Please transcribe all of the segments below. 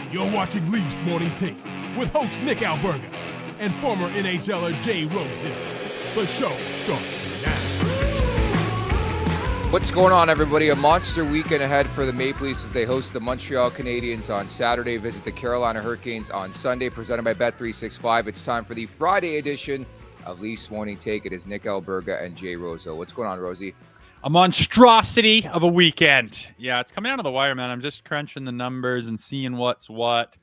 You're watching Leafs Morning Take with host Nick Alberga and former NHLer Jay Rosehill. The show starts now. What's going on, everybody? A monster weekend ahead for the Maple Leafs as they host the Montreal Canadiens on Saturday, visit the Carolina Hurricanes on Sunday, presented by Bet365. It's time for the Friday edition of Leafs Morning Take. It is Nick Alberga and Jay Rosehill. What's going on, Rosie? A monstrosity of a weekend. Yeah, it's coming down to the wire, man. I'm just crunching the numbers and seeing what's what.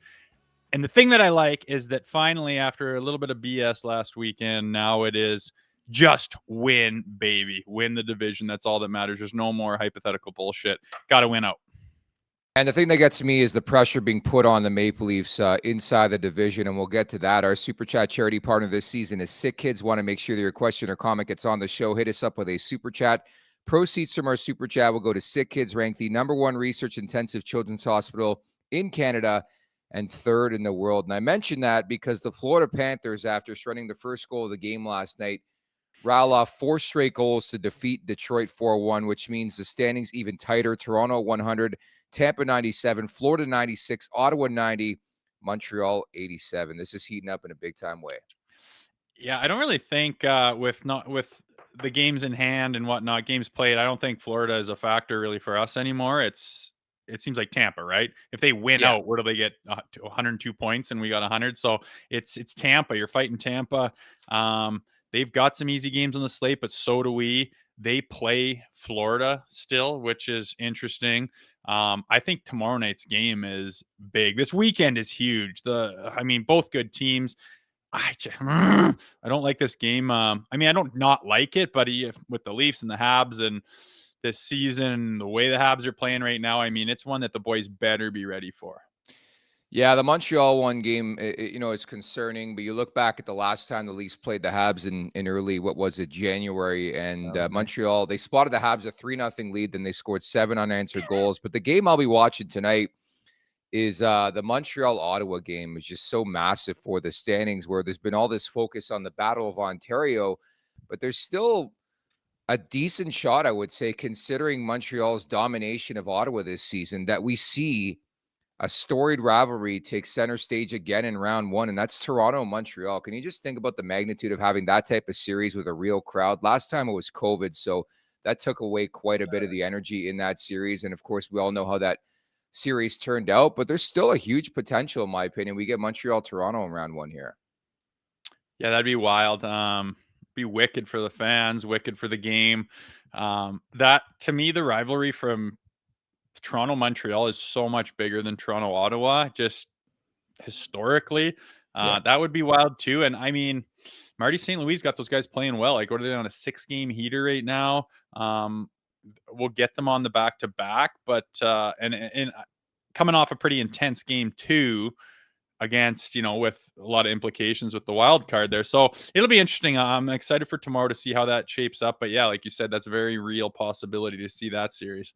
And the thing that I like is that finally, after a little bit of BS last weekend, now it is just win, baby. Win the division. That's all that matters. There's no more hypothetical bullshit. Got to win out. And the thing that gets me is the pressure being put on the Maple Leafs inside the division, and we'll get to that. Our Super Chat charity partner this season is Sick Kids. Want to make sure that your question or comment gets on the show. Hit us up with a Super Chat. Proceeds from our Super Chat will go to Sick Kids, ranked the #1 research-intensive children's hospital in Canada and 3rd in the world. And I mention that because the Florida Panthers, after surrendering the first goal of the game last night, rattle off 4 straight goals to defeat Detroit 4-1, which means the standings even tighter. Toronto 100, Tampa 97, Florida 96, Ottawa 90, Montreal 87. This is heating up in a big-time way. Yeah, I don't really think with the games in hand and whatnot, games played, I don't think Florida is a factor really for us anymore. It seems like Tampa, right? If they win out, where do they get 102 points and we got 100? So it's Tampa. You're fighting Tampa. They've got some easy games on the slate, but so do we. They play Florida still, which is interesting. I think tomorrow night's game is big. This weekend is huge. Both good teams. I don't like this game. I don't not like it, but with the Leafs and the Habs and this season, the way the Habs are playing right now, it's one that the boys better be ready for. Yeah, the Montreal one game, is concerning, but you look back at the last time the Leafs played the Habs in early, January, and Montreal, they spotted the Habs a 3-0 lead, then they scored 7 unanswered goals. But the game I'll be watching tonight is the Montreal-Ottawa game. Is just so massive for the standings, where there's been all this focus on the Battle of Ontario, but there's still a decent shot, I would say, considering Montreal's domination of Ottawa this season, that we see a storied rivalry take center stage again in round 1, and that's Toronto-Montreal. Can you just think about the magnitude of having that type of series with a real crowd? Last time it was COVID, so that took away quite a bit of the energy in that series, and of course, we all know how that series turned out, but there's still a huge potential, in my opinion. We get Montreal-Toronto in round 1 here. Yeah, that'd be wild. Be wicked for the fans, wicked for the game. That, to me, the rivalry from Toronto-Montreal is so much bigger than Toronto-Ottawa, just historically. That would be wild too. And Marty St. Louis got those guys playing well. Like, what are they on, a 6-game heater right now? We'll get them on the back-to-back, but and coming off a pretty intense game too, against, with a lot of implications with the wild card there. So it'll be interesting. I'm excited for tomorrow to see how that shapes up. But yeah, like you said, that's a very real possibility to see that series.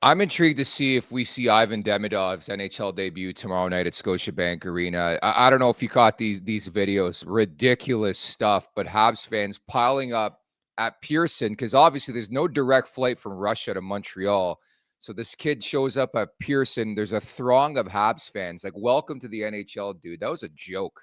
I'm intrigued to see if we see Ivan Demidov's NHL debut tomorrow night at Scotiabank Arena. I don't know if you caught these videos, ridiculous stuff, but Habs fans piling up at Pearson, because obviously there's no direct flight from Russia to Montreal. So this kid shows up at Pearson. There's a throng of Habs fans. Like, welcome to the NHL, dude. That was a joke.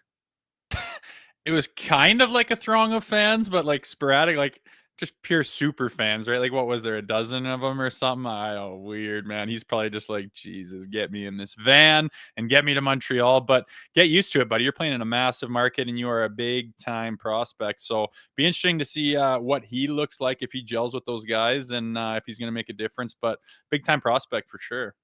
It was kind of like a throng of fans, but like sporadic, like just pure super fans, right? Like, what was there, a dozen of them or something? Weird, man. He's probably just like, Jesus, get me in this van and get me to Montreal. But get used to it, buddy. You're playing in a massive market and you are a big time prospect. So be interesting to see what he looks like, if he gels with those guys, and if he's going to make a difference. But big time prospect for sure.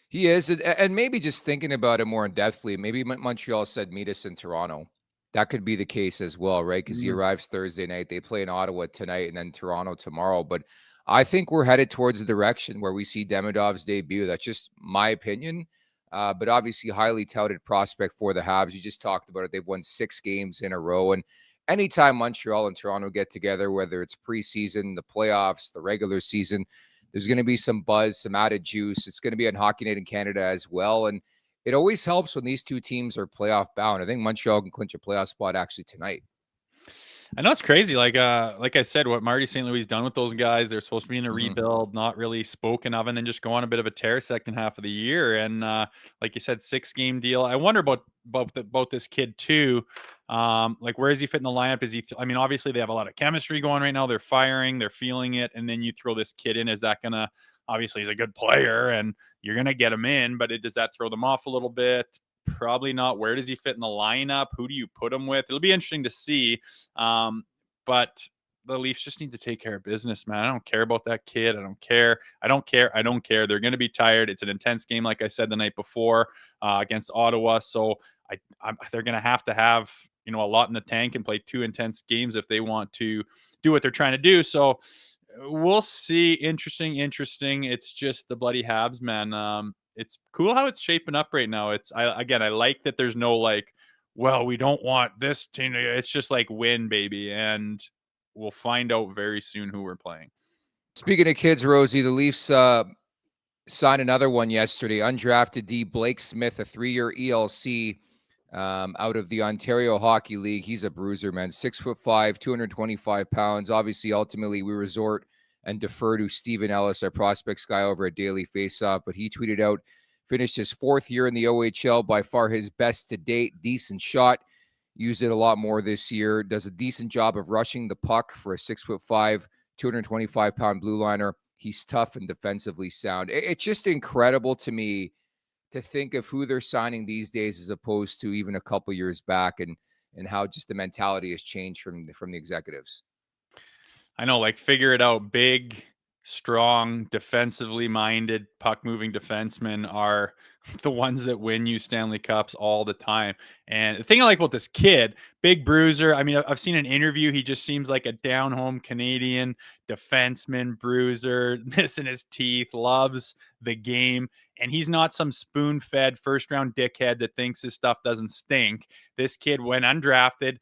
He is. And maybe just thinking about it more in depthly, maybe Montreal said meet us in Toronto. That could be the case as well, right? Because he arrives Thursday night. They play in Ottawa tonight and then Toronto tomorrow. But I think we're headed towards the direction where we see Demidov's debut. That's just my opinion. But obviously, highly touted prospect for the Habs. You just talked about it. They've won 6 games in a row. And anytime Montreal and Toronto get together, whether it's preseason, the playoffs, the regular season, there's going to be some buzz, some added juice. It's going to be on Hockey Night in Canada as well. And it always helps when these two teams are playoff bound. I think Montreal can clinch a playoff spot actually tonight. I know it's crazy. Like I said, what Marty St. Louis done with those guys, they're supposed to be in a Mhm. rebuild, not really spoken of, and then just go on a bit of a tear second half of the year. And like you said, 6-game deal. I wonder about this kid too. Like where is he fit in the lineup? Is he? I mean, obviously they have a lot of chemistry going right now. They're firing, they're feeling it, and then you throw this kid in. Is that gonna? Obviously, he's a good player, and you're gonna get him in, but does that throw them off a little bit? Probably not. Where does he fit in the lineup? Who do you put him with? It'll be interesting to see. But the Leafs just need to take care of business, man. I don't care about that kid. I don't care. I don't care. I don't care. They're going to be tired. It's an intense game, like I said the night before against Ottawa. So they're going to have a lot in the tank and play 2 intense games if they want to do what they're trying to do. So we'll see. Interesting. It's just the bloody Habs, man. It's cool how it's shaping up right now. I like that there's no like, well, we don't want this team. It's just like win, baby. And we'll find out very soon who we're playing. Speaking of kids, Rosie, the Leafs signed another one yesterday. Undrafted D Blake Smith, a 3-year ELC out of the Ontario Hockey League. He's a bruiser, man. 6'5", 225 pounds. Obviously, ultimately, we resort and defer to Stephen Ellis, our prospects guy over at Daily Faceoff. But he tweeted out, finished his 4th year in the OHL, by far his best to date. Decent shot. Use it a lot more this year. Does a decent job of rushing the puck for a 6'5", 225-pound blue liner. He's tough and defensively sound. It's just incredible to me to think of who they're signing these days as opposed to even a couple years back, and how just the mentality has changed from the executives. I know, like figure it out. Big, strong, defensively minded, puck moving defensemen are the ones that win you Stanley Cups all the time. And the thing I like about this kid, big bruiser. I mean, I've seen an interview. He just seems like a down home Canadian defenseman, bruiser, missing his teeth, loves the game. And he's not some spoon fed first round dickhead that thinks his stuff doesn't stink. This kid went undrafted,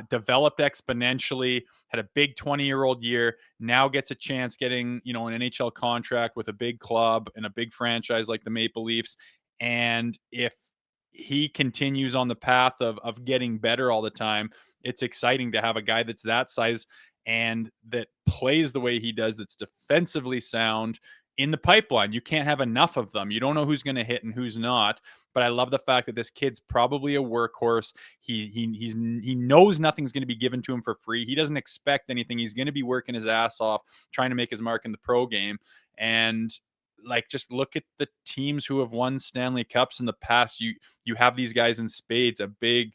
developed exponentially, had a big 20-year-old year, now gets a chance getting, an NHL contract with a big club and a big franchise like the Maple Leafs. And if he continues on the path of getting better all the time, it's exciting to have a guy that's that size and that plays the way he does, that's defensively sound in the pipeline. You can't have enough of them. You don't know who's going to hit and who's not. But I love the fact that this kid's probably a workhorse. He knows nothing's going to be given to him for free. He doesn't expect anything. He's going to be working his ass off, trying to make his mark in the pro game. And like, just look at the teams who have won Stanley Cups in the past. You have these guys in spades, a big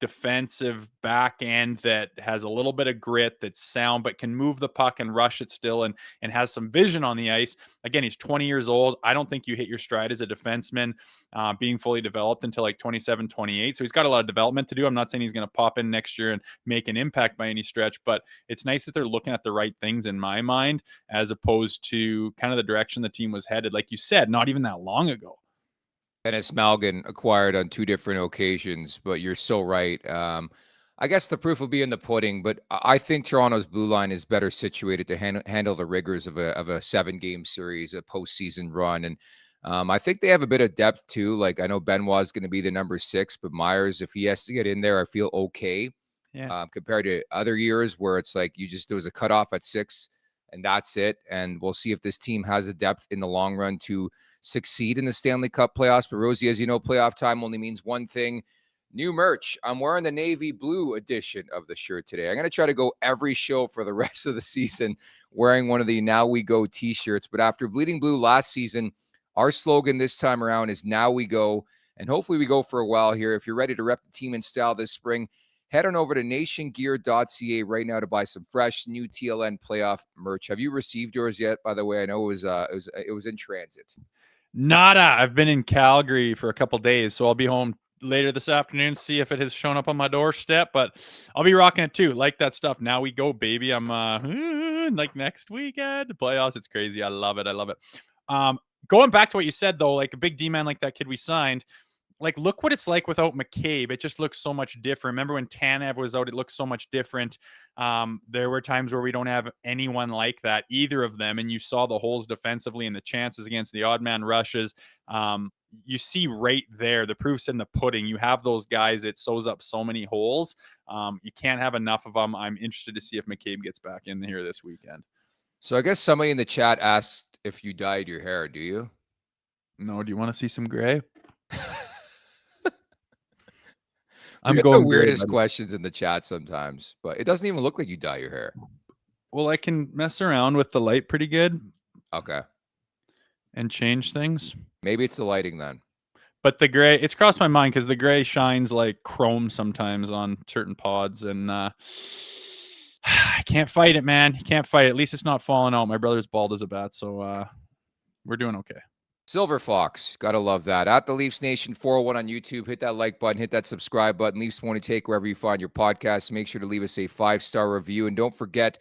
defensive back end that has a little bit of grit, that's sound, but can move the puck and rush it still, and has some vision on the ice. Again, he's 20 years old. I don't think you hit your stride as a defenseman being fully developed until like 27, 28. So he's got a lot of development to do. I'm not saying he's going to pop in next year and make an impact by any stretch, but it's nice that they're looking at the right things in my mind, as opposed to kind of the direction the team was headed, like you said, not even that long ago. Dennis Malgin acquired on 2 different occasions, but you're so right. I guess the proof will be in the pudding, but I think Toronto's blue line is better situated to handle the rigors of a 7-game series, a postseason run. And I think they have a bit of depth too. Like, I know Benoit's going to be the number 6, but Myers, if he has to get in there, I feel okay. Yeah. Compared to other years where it's like there was a cutoff at 6 and that's it. And we'll see if this team has the depth in the long run to succeed in the Stanley Cup playoffs. But Rosie, as you know, playoff time only means one thing: new merch. I'm wearing the navy blue edition of the shirt today. I'm going to try to go every show for the rest of the season wearing one of the Now We Go t-shirts. But after bleeding blue last season, our slogan this time around is Now We Go. And hopefully we go for a while here. If you're ready to rep the team in style this spring, head on over to nationgear.ca right now to buy some fresh new TLN playoff merch. Have you received yours yet? By the way, I know it was in transit. Nada. I've been in Calgary for a couple days, so I'll be home later this afternoon, see if it has shown up on my doorstep, but I'll be rocking it too. Like that stuff. Now we go, baby. I'm like next weekend, playoffs. It's crazy. I love it. Going back to what you said though, like a big D-man like that kid we signed, like, look what it's like without McCabe. It just looks so much different. Remember when Tanev was out, it looked so much different. There were times where we don't have anyone like that, either of them. And you saw the holes defensively and the chances against the odd man rushes. you see right there, the proof's in the pudding. You have those guys, it sews up so many holes. You can't have enough of them. I'm interested to see if McCabe gets back in here this weekend. So I guess somebody in the chat asked if you dyed your hair. Do you? No, do you want to see some gray? I'm going the weirdest gray, questions in the chat sometimes, but it doesn't even look like you dye your hair. Well, I can mess around with the light pretty good. Okay. And change things. Maybe it's the lighting then. But the gray, it's crossed my mind because the gray shines like chrome sometimes on certain pods, and I can't fight it, man. You can't fight it. At least it's not falling out. My brother's bald as a bat, so we're doing okay. Silver Fox, gotta love that. At the Leafs Nation 401 on YouTube, hit that like button, hit that subscribe button. Leafs Morning Take wherever you find your podcast. Make sure to leave us a 5-star review, and don't forget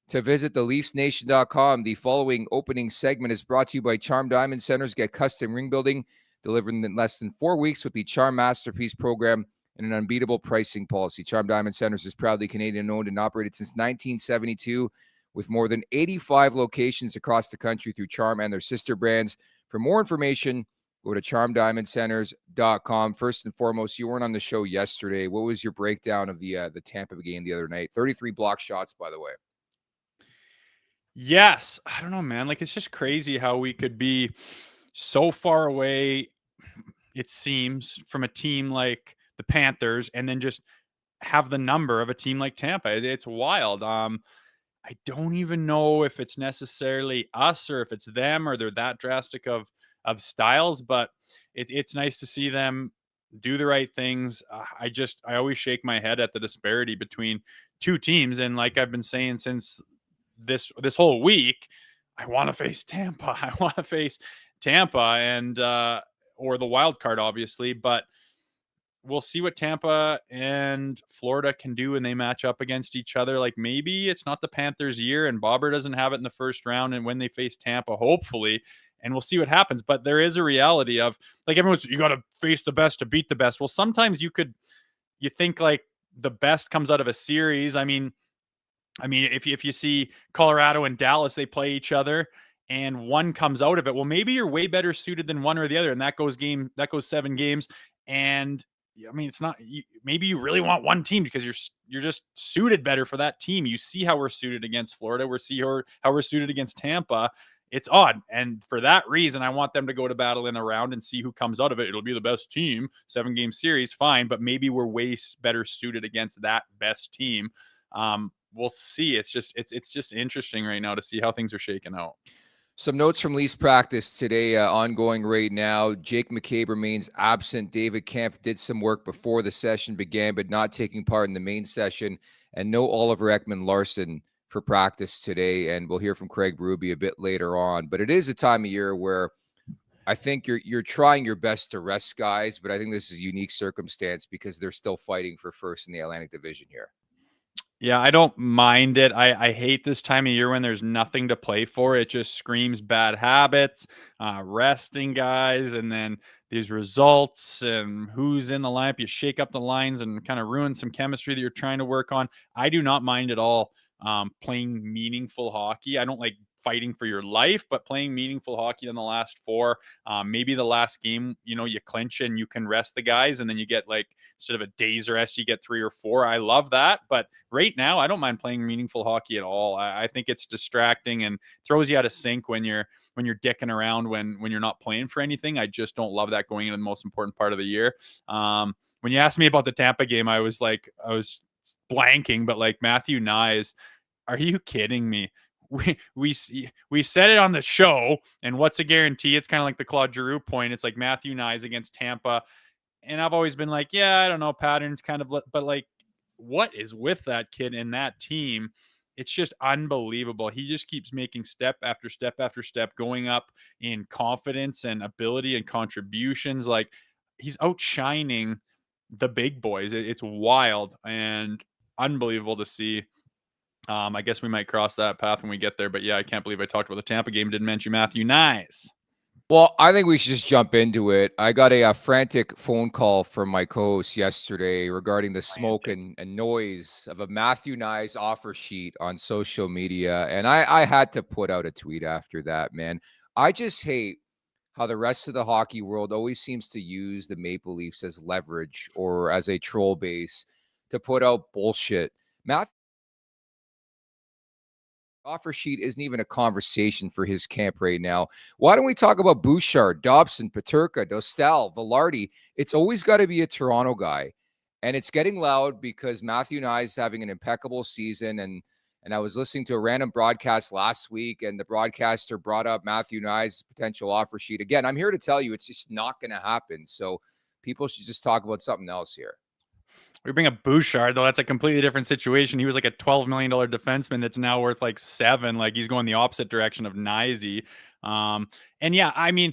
to visit theleafsnation.com. The following opening segment is brought to you by Charm Diamond Centers. Get custom ring building delivered in less than 4 weeks with the Charm Masterpiece program and an unbeatable pricing policy. Charm Diamond Centers is proudly Canadian owned and operated since 1972 with more than 85 locations across the country through Charm and their sister brands. For more information, go to charmdiamondcenters.com. First and foremost, you weren't on the show yesterday. What was your breakdown of the Tampa game the other night? 33 block shots, by the way. Yes. I don't know, man. Like, it's just crazy how we could be so far away, it seems, from a team like the Panthers and then just have the number of a team like Tampa. It's wild. I don't even know if it's necessarily us or if it's them or they're that drastic of styles, but it's nice to see them do the right things. I always shake my head at the disparity between two teams. And like I've been saying since this whole week, I want to face Tampa. I want to face Tampa and, or the wild card, obviously, but we'll see what Tampa and Florida can do when they match up against each other. Like, maybe it's not the Panthers' year and Bobber doesn't have it in the first round. And when they face Tampa, hopefully, and we'll see what happens. But there is a reality of, like, you got to face the best to beat the best. Well, sometimes you think like the best comes out of a series. I mean, if you see Colorado and Dallas, they play each other and one comes out of it. Well, maybe you're way better suited than one or the other. And that goes 7 games. And I mean, it's not, maybe you really want one team because you're just suited better for that team. You see how we're suited against Florida. How we're suited against Tampa. It's odd. And for that reason, I want them to go to battle in a round and see who comes out of it. It'll be the best team, 7-game series, fine. But maybe we're way better suited against that best team. We'll see. It's just interesting right now to see how things are shaking out. Some notes from Leafs practice today, ongoing right now. Jake McCabe remains absent. David Kampf did some work before the session began, but not taking part in the main session. And no Oliver Ekman-Larsson for practice today. And we'll hear from Craig Berube a bit later on. But it is a time of year where I think you're trying your best to rest guys, but I think this is a unique circumstance because they're still fighting for first in the Atlantic Division here. Yeah, I don't mind it. I hate this time of year when there's nothing to play for. It just screams bad habits, resting guys, and then these results and who's in the lineup. You shake up the lines and kind of ruin some chemistry that you're trying to work on. I do not mind at all playing meaningful hockey. I don't like fighting for your life, but playing meaningful hockey in the last 4, maybe the last game, you clinch and you can rest the guys and then you get, like, instead of a day's rest, you get 3 or 4. I love that. But right now, I don't mind playing meaningful hockey at all. I think it's distracting and throws you out of sync when you're dicking around when you're not playing for anything. I just don't love that going into the most important part of the year. When you asked me about the Tampa game, I was blanking, but like Matthew Knies, are you kidding me? We said it on the show, and what's a guarantee? It's kind of like the Claude Giroux point. It's like Matthew Knies against Tampa, and I've always been like, yeah, I don't know, patterns kind of, but like, what is with that kid and that team? It's just unbelievable. He just keeps making step after step after step, going up in confidence and ability and contributions. Like, he's outshining the big boys. It's wild and unbelievable to see. I guess we might cross that path when we get there. But yeah, I can't believe I talked about the Tampa game. Didn't mention Matthew Knies. Well, I think we should just jump into it. I got a frantic phone call from my co-host yesterday regarding the smoke and noise of a Matthew Knies offer sheet on social media. And I had to put out a tweet after that, man. I just hate how the rest of the hockey world always seems to use the Maple Leafs as leverage or as a troll base to put out bullshit. Matthew offer sheet isn't even a conversation for his camp right now. Why don't we talk about Bouchard, Dobson, Peterka, Dostal, Velarde? It's always got to be a Toronto guy. And it's getting loud because Matthew Knies is having an impeccable season. And I was listening to a random broadcast last week, and the broadcaster brought up Matthew Knies' potential offer sheet. Again, I'm here to tell you it's just not going to happen. So people should just talk about something else here. We bring up Bouchard, though. That's a completely different situation. He was like a $12 million defenseman that's now worth like $7 million. Like, he's going the opposite direction of Kniesy. And yeah, I mean,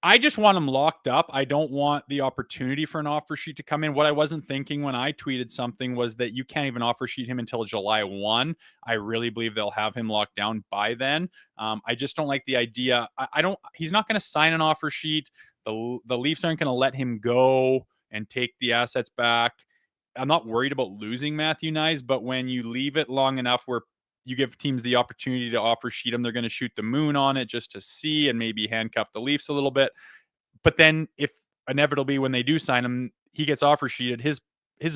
I just want him locked up. I don't want the opportunity for an offer sheet to come in. What I wasn't thinking when I tweeted something was that you can't even offer sheet him until July 1. I really believe they'll have him locked down by then. I just don't like the idea. He's not going to sign an offer sheet. The Leafs aren't going to let him go and take the assets back. I'm not worried about losing Matthew Knies, but when you leave it long enough where you give teams the opportunity to offer sheet him, they're going to shoot the moon on it just to see and maybe handcuff the Leafs a little bit. But then if inevitably when they do sign him, he gets offer sheeted, his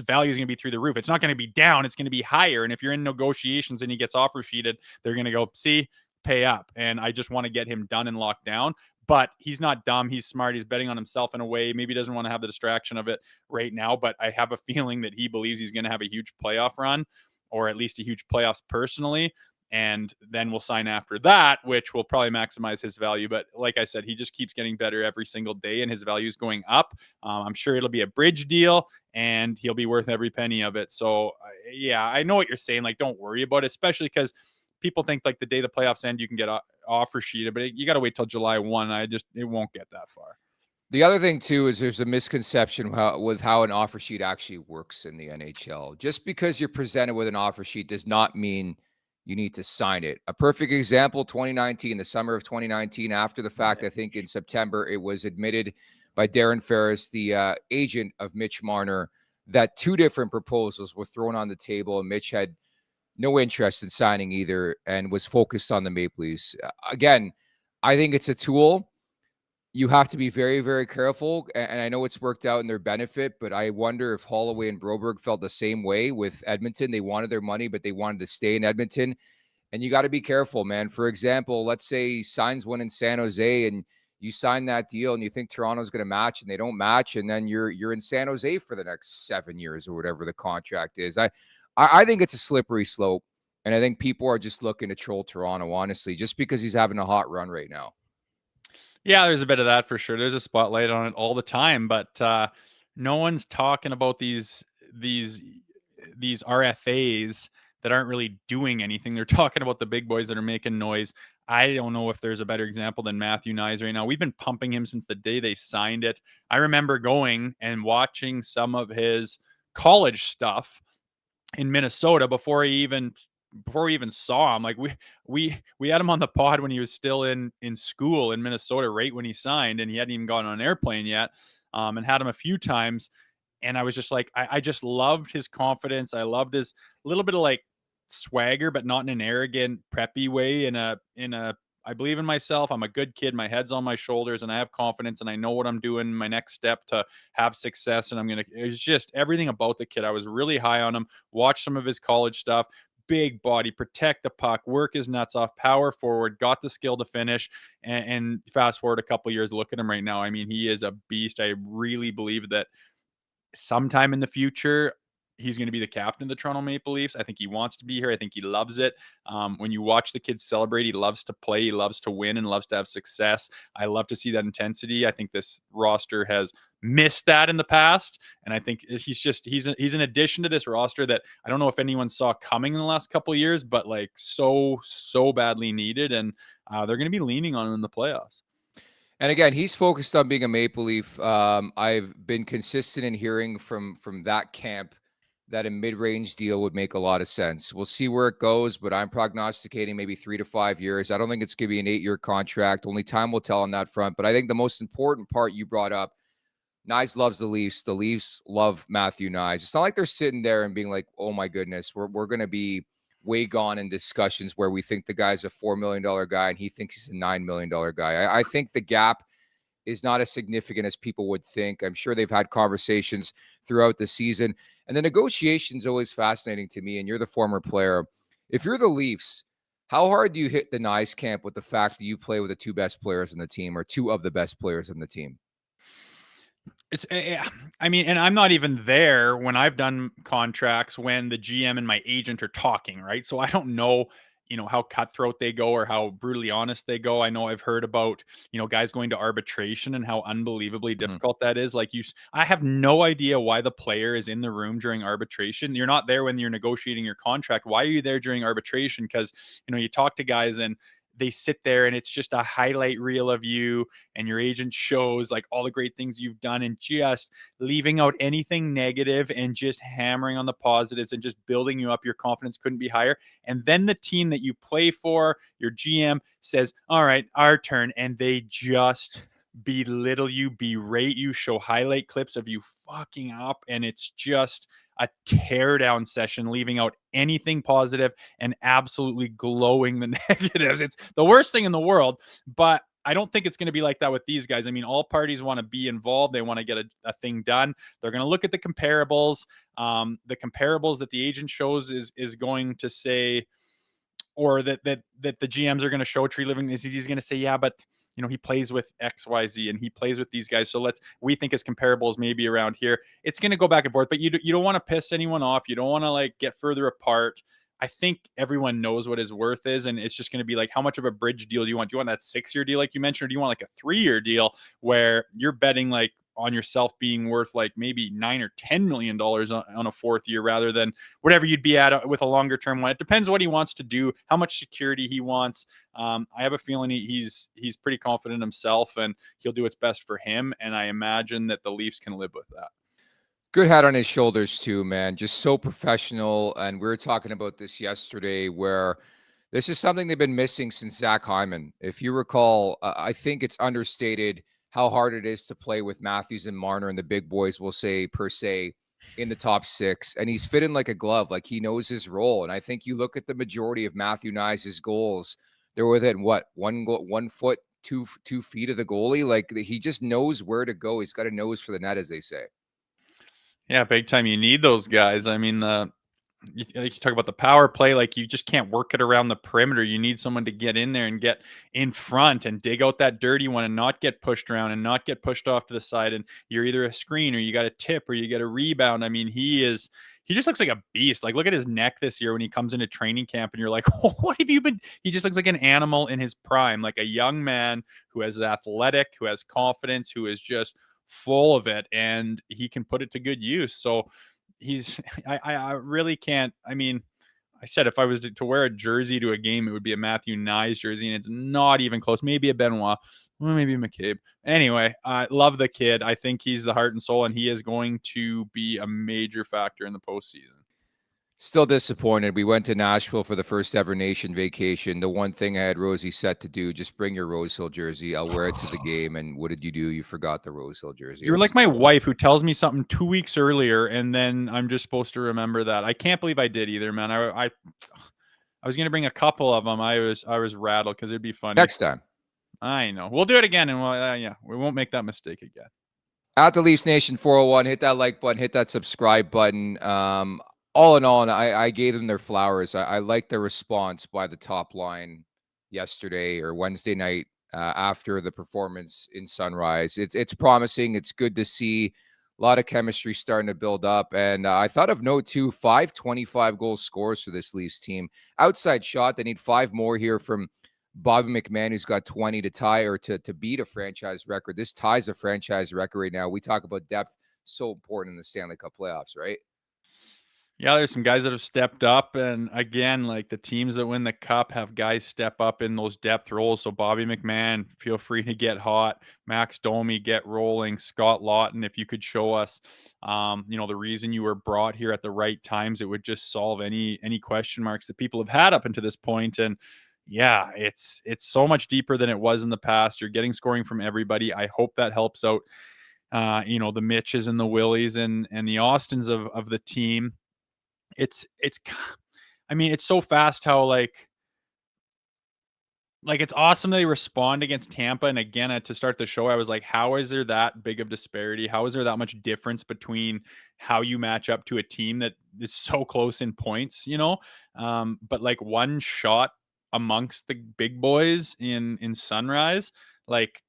value is going to be through the roof. It's not going to be down. It's going to be higher. And if you're in negotiations and he gets offer sheeted, they're going to go, see, pay up. And I just want to get him done and locked down. But he's not dumb. He's smart. He's betting on himself in a way. Maybe he doesn't want to have the distraction of it right now, but I have a feeling that he believes he's going to have a huge playoff run, or at least a huge playoffs personally. And then we'll sign after that, which will probably maximize his value. But like I said, he just keeps getting better every single day, and his value is going up. I'm sure it'll be a bridge deal, and he'll be worth every penny of it. So, yeah, I know what you're saying. Like, don't worry about it, especially because people think like the day the playoffs end, you can get offer sheeted, but you got to wait till July 1. It won't get that far. The other thing, too, is there's a misconception with how an offer sheet actually works in the NHL. Just because you're presented with an offer sheet does not mean you need to sign it. A perfect example, 2019, the summer of 2019, after the fact, I think in September, it was admitted by Darren Ferris, the agent of Mitch Marner, that 2 different proposals were thrown on the table, and Mitch had no interest in signing either and was focused on the Maple Leafs. Again, I think it's a tool. You have to be very, very careful. And I know it's worked out in their benefit, but I wonder if Holloway and Broberg felt the same way with Edmonton. They wanted their money, but they wanted to stay in Edmonton. And you got to be careful, man. For example, let's say he signs one in San Jose and you sign that deal and you think Toronto's going to match and they don't match. And then you're in San Jose for the next 7 years or whatever the contract is. I think it's a slippery slope. And I think people are just looking to troll Toronto, honestly, just because he's having a hot run right now. Yeah, there's a bit of that for sure. There's a spotlight on it all the time, but no one's talking about these RFAs that aren't really doing anything. They're talking about the big boys that are making noise. I don't know if there's a better example than Matthew Knies right now. We've been pumping him since the day they signed it. I remember going and watching some of his college stuff in Minnesota before we even saw him. Like we had him on the pod when he was still in school in Minnesota, right when he signed, and he hadn't even gone on an airplane yet, and had him a few times. And I was just like, I just loved his confidence. I loved his little bit of like swagger, but not in an arrogant, preppy way. In a I believe in myself. I'm a good kid. My head's on my shoulders, and I have confidence, and I know what I'm doing. My next step to have success, and it's just everything about the kid. I was really high on him. Watched some of his college stuff. Big body, protect the puck, work his nuts off, power forward, got the skill to finish. And fast forward a couple years, look at him right now. I mean, he is a beast. I really believe that sometime in the future, he's going to be the captain of the Toronto Maple Leafs. I think he wants to be here. I think he loves it. When you watch the kids celebrate, he loves to play, he loves to win, and loves to have success. I love to see that intensity. I think this roster has missed that in the past, and I think he's an addition to this roster that I don't know if anyone saw coming in the last couple of years, but like so badly needed, and they're going to be leaning on him in the playoffs. And again, he's focused on being a Maple Leaf. I've been consistent in hearing from that camp that a mid-range deal would make a lot of sense. We'll see where it goes, but I'm prognosticating maybe 3 to 5 years. I don't think it's going to be an 8-year contract. Only time will tell on that front. But I think the most important part you brought up, Knies loves the Leafs. The Leafs love Matthew Knies. It's not like they're sitting there and being like, oh my goodness, we're going to be way gone in discussions where we think the guy's a $4 million guy and he thinks he's a $9 million guy. I think the gap is not as significant as people would think. I'm sure they've had conversations throughout the season. And the negotiation is always fascinating to me. And you're the former player. If you're the Leafs, how hard do you hit the Knies camp with the fact that you play with the two best players in the team, or two of the best players in the team? It's, I mean, and I'm not even there when I've done contracts when the GM and my agent are talking, right? So I don't know, how cutthroat they go or how brutally honest they go. I know I've heard about, guys going to arbitration and how unbelievably difficult that is. Like I have no idea why the player is in the room during arbitration. You're not there when you're negotiating your contract. Why are you there during arbitration? Because, you talk to guys and they sit there and it's just a highlight reel of you, and your agent shows like all the great things you've done and just leaving out anything negative and just hammering on the positives and just building you up. Your confidence couldn't be higher. And then the team that you play for, your GM says, all right, our turn. And they just belittle you, berate you, show highlight clips of you fucking up. And it's just a teardown session, leaving out anything positive and absolutely glowing the negatives. It's the worst thing in the world, but I don't think it's going to be like that with these guys. I mean, all parties want to be involved. They want to get a thing done. They're going to look at the comparables. The comparables that the agent shows is going to say, or that the GMs are going to show Tree Living, is he's going to say, yeah, but he plays with XYZ and he plays with these guys. So we think his comparables maybe around here. It's going to go back and forth, but you don't want to piss anyone off. You don't want to like get further apart. I think everyone knows what his worth is, and it's just going to be like, how much of a bridge deal do you want? Do you want that 6-year deal like you mentioned, or do you want like a 3-year deal where you're betting like on yourself being worth like maybe $9 or $10 million on a 4th year rather than whatever you'd be at with a longer term one? It depends what he wants to do, how much security he wants. I have a feeling he's pretty confident in himself and he'll do what's best for him. And I imagine that the Leafs can live with that. Good head on his shoulders too, man. Just so professional. And we were talking about this yesterday, where this is something they've been missing since Zach Hyman. If you recall, I think it's understated how hard it is to play with Matthews and Marner and the big boys, we'll say, per se, in the top 6. And he's fitting like a glove. Like, he knows his role. And I think you look at the majority of Matthew Knies' goals, they're within what, 1 foot, 2 feet of the goalie. Like, he just knows where to go. He's got a nose for the net, as they say. Yeah, big time. You need those guys. I mean, you talk about the power play, like you just can't work it around the perimeter. You need someone to get in there and get in front and dig out that dirty one and not get pushed around and not get pushed off to the side. And you're either a screen or you got a tip or you get a rebound. I mean, he just looks like a beast. Like, look at his neck this year when he comes into training camp and you're like, oh, what have you been? He just looks like an animal in his prime, like a young man who is athletic, who has confidence, who is just full of it, and he can put it to good use. So I really can't. I mean, I said if I was to wear a jersey to a game, it would be a Matthew Knies jersey, and it's not even close. Maybe a Benoit, maybe a McCabe. Anyway, I love the kid. I think he's the heart and soul, and he is going to be a major factor in the postseason. Still disappointed. We went to Nashville for the first ever nation vacation. The one thing I had Rosie set to do, just bring your Rosehill jersey. I'll wear it to the game. And what did you do? You forgot the Rosehill jersey. You're like my wife who tells me something 2 weeks earlier, and then I'm just supposed to remember that. I can't believe I did either, man. I was going to bring a couple of them. I was rattled because it'd be funny. Next time. I know. We'll do it again, and we won't make that mistake again. At the Leafs Nation 401, hit that like button, hit that subscribe button. All in all, I gave them their flowers. I liked their response by the top line yesterday or Wednesday night after the performance in Sunrise. It's promising. It's good to see a lot of chemistry starting to build up. And I thought of note too, 5 25-goal scores for this Leafs team. Outside shot, they need 5 more here from Bobby McMahon, who's got 20 to tie or to beat a franchise record. This ties a franchise record right now. We talk about depth, so important in the Stanley Cup playoffs, right? Yeah, there's some guys that have stepped up. And again, like the teams that win the cup have guys step up in those depth roles. So Bobby McMahon, feel free to get hot. Max Domi, get rolling. Scott Lawton, if you could show us, the reason you were brought here at the right times, it would just solve any question marks that people have had up until this point. And yeah, it's so much deeper than it was in the past. You're getting scoring from everybody. I hope that helps out, the Mitches and the Willies and the Austins of the team. It's so fast how like like, it's awesome they respond against Tampa. And again, to start the show, I was like, how is there that big of disparity? How is there that much difference between how you match up to a team that is so close in points, but like one shot amongst the big boys in Sunrise, like,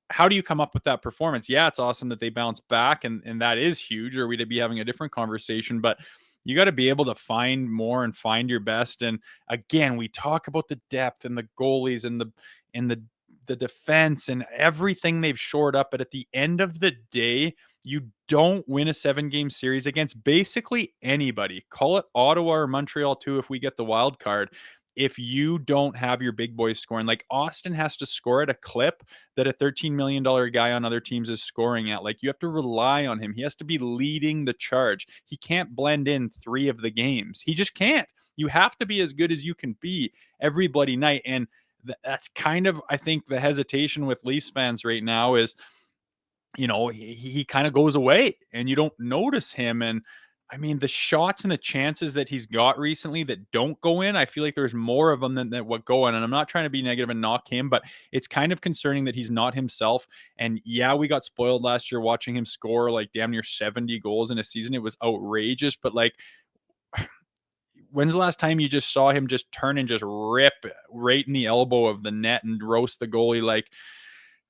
how do you come up with that performance? Yeah, it's awesome that they bounce back, and that is huge, or we'd be having a different conversation. But you got to be able to find more and find your best. And again, we talk about the depth and the goalies and the defense and everything they've shored up. But at the end of the day, you don't win a 7-game series against basically anybody. Call it Ottawa or Montreal too if we get the wild card. If you don't have your big boys scoring, like Austin has to score at a clip that a $13 million guy on other teams is scoring at. Like, you have to rely on him. He has to be leading the charge. He can't blend in 3 of the games. He just can't. You have to be as good as you can be every bloody night. And that's kind of, I think, the hesitation with Leafs fans right now is, he kind of goes away and you don't notice him. And I mean, the shots and the chances that he's got recently that don't go in, I feel like there's more of them than what go in. And I'm not trying to be negative and knock him, but it's kind of concerning that he's not himself. And yeah, we got spoiled last year watching him score like damn near 70 goals in a season. It was outrageous. But like, when's the last time you just saw him just turn and just rip right in the elbow of the net and roast the goalie? Like,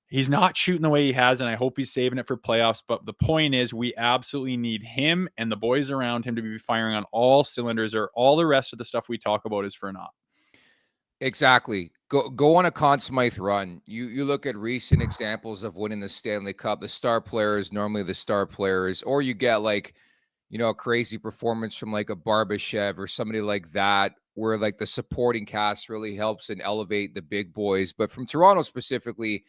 he's not shooting the way he has, and I hope he's saving it for playoffs. But the point is, we absolutely need him and the boys around him to be firing on all cylinders, or all the rest of the stuff we talk about is for naught. Exactly. Go on a Conn Smythe run. You look at recent examples of winning the Stanley Cup. The star players, normally the star players, or you get like, a crazy performance from like a Barbashev or somebody like that, where like the supporting cast really helps and elevate the big boys. But from Toronto specifically,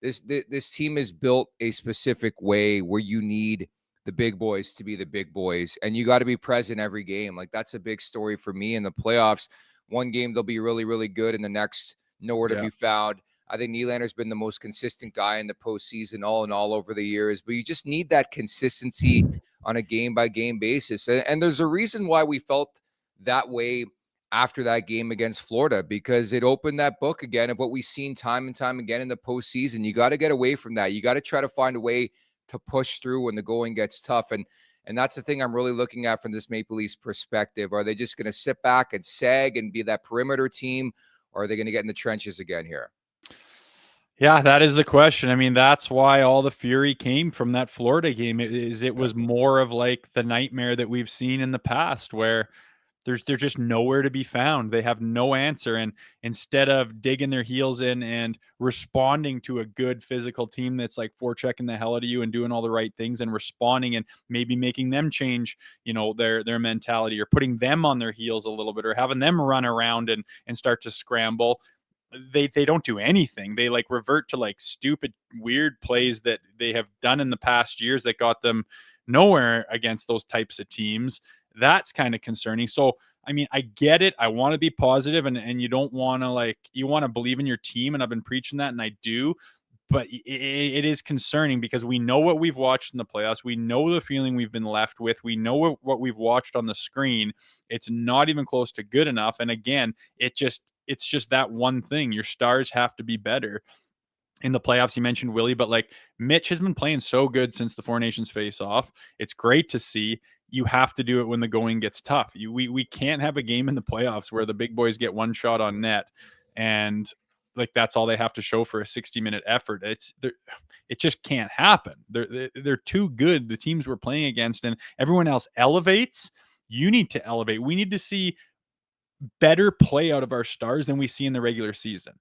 this team is built a specific way where you need the big boys to be the big boys, and you got to be present every game. Like, that's a big story for me in the playoffs. One game they'll be really, really good, and the next nowhere to be found. I think Nylander's been the most consistent guy in the postseason all over the years, but you just need that consistency on a game-by-game basis. And there's a reason why we felt that way after that game against Florida, because it opened that book again of what we've seen time and time again in the postseason. You got to get away from that. You got to try to find a way to push through when the going gets tough. And that's the thing I'm really looking at from this Maple Leafs perspective. Are they just going to sit back and sag and be that perimeter team, or are they going to get in the trenches again here? Yeah, that is the question. I mean, that's why all the fury came from that Florida game. It was more of like the nightmare that we've seen in the past, where they're just nowhere to be found. They have no answer. And instead of digging their heels in and responding to a good physical team that's like forechecking the hell out of you and doing all the right things and responding and maybe making them change, their mentality, or putting them on their heels a little bit, or having them run around and start to scramble, they don't do anything. They like revert to like stupid, weird plays that they have done in the past years that got them nowhere against those types of teams. That's kind of concerning. So, I mean, I get it. I want to be positive, and you don't want to you want to believe in your team. And I've been preaching that, and I do, but it is concerning because we know what we've watched in the playoffs. We know the feeling we've been left with. We know what we've watched on the screen. It's not even close to good enough. And again, it's just that one thing. Your stars have to be better. In the playoffs, you mentioned Willie, but like Mitch has been playing so good since the Four Nations face-off. It's great to see. You have to do it when the going gets tough. We can't have a game in the playoffs where the big boys get one shot on net, and like that's all they have to show for a 60-minute effort. It just can't happen. They're too good. The teams we're playing against, and everyone else elevates. You need to elevate. We need to see better play out of our stars than we see in the regular season.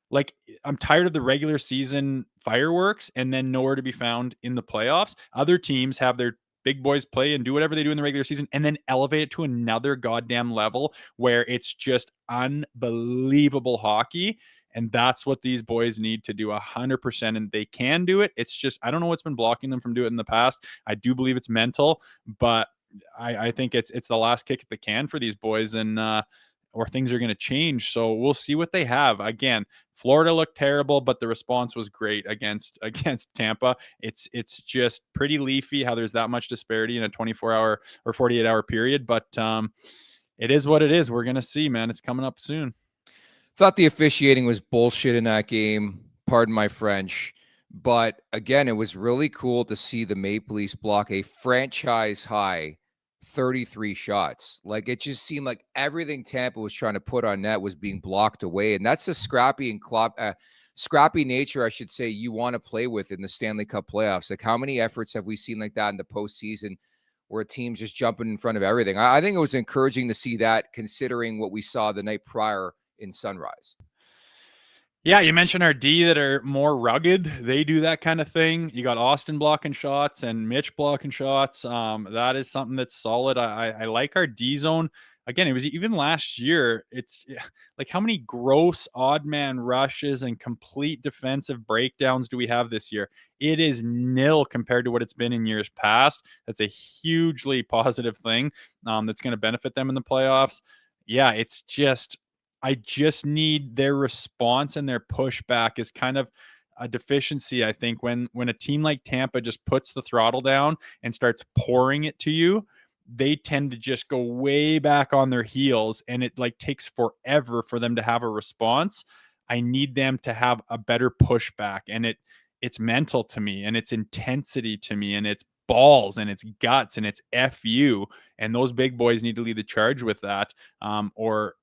Like, I'm tired of the regular season fireworks and then nowhere to be found in the playoffs. Other teams have their big boys play and do whatever they do in the regular season and then elevate it to another goddamn level where it's just unbelievable hockey. And that's what these boys need to do 100%. And they can do it. It's just, I don't know what's been blocking them from doing it in the past. I do believe it's mental, but I think it's the last kick at the can for these boys, and or things are going to change. So we'll see what they have. Again, Florida looked terrible, but the response was great against Tampa. It's just pretty leafy how there's that much disparity in a 24-hour or 48-hour period. But it is what it is. We're going to see, man. It's coming up soon. Thought the officiating was bullshit in that game. Pardon my French. But again, it was really cool to see the Maple Leafs block a franchise high 33 shots. Like, it just seemed like everything Tampa was trying to put on net was being blocked away. And that's the scrappy nature, I should say, you want to play with in the Stanley Cup playoffs. Like, how many efforts have we seen like that in the postseason where a team's just jumping in front of everything? I think it was encouraging to see that, considering what we saw the night prior in Sunrise. Yeah, you mentioned our D that are more rugged. They do that kind of thing. You got Austin blocking shots and Mitch blocking shots. That is something that's solid. I like our D zone. Again, it was even last year. It's like, how many gross odd man rushes and complete defensive breakdowns do we have this year? It is nil compared to what it's been in years past. That's a hugely positive thing that's going to benefit them in the playoffs. Yeah, it's just, I just need their response, and their pushback is kind of a deficiency. I think when a team like Tampa just puts the throttle down and starts pouring it to you, they tend to just go way back on their heels, and it like takes forever for them to have a response. I need them to have a better pushback, and it's mental to me, and it's intensity to me, and it's balls, and it's guts, and it's FU, and those big boys need to lead the charge with that, or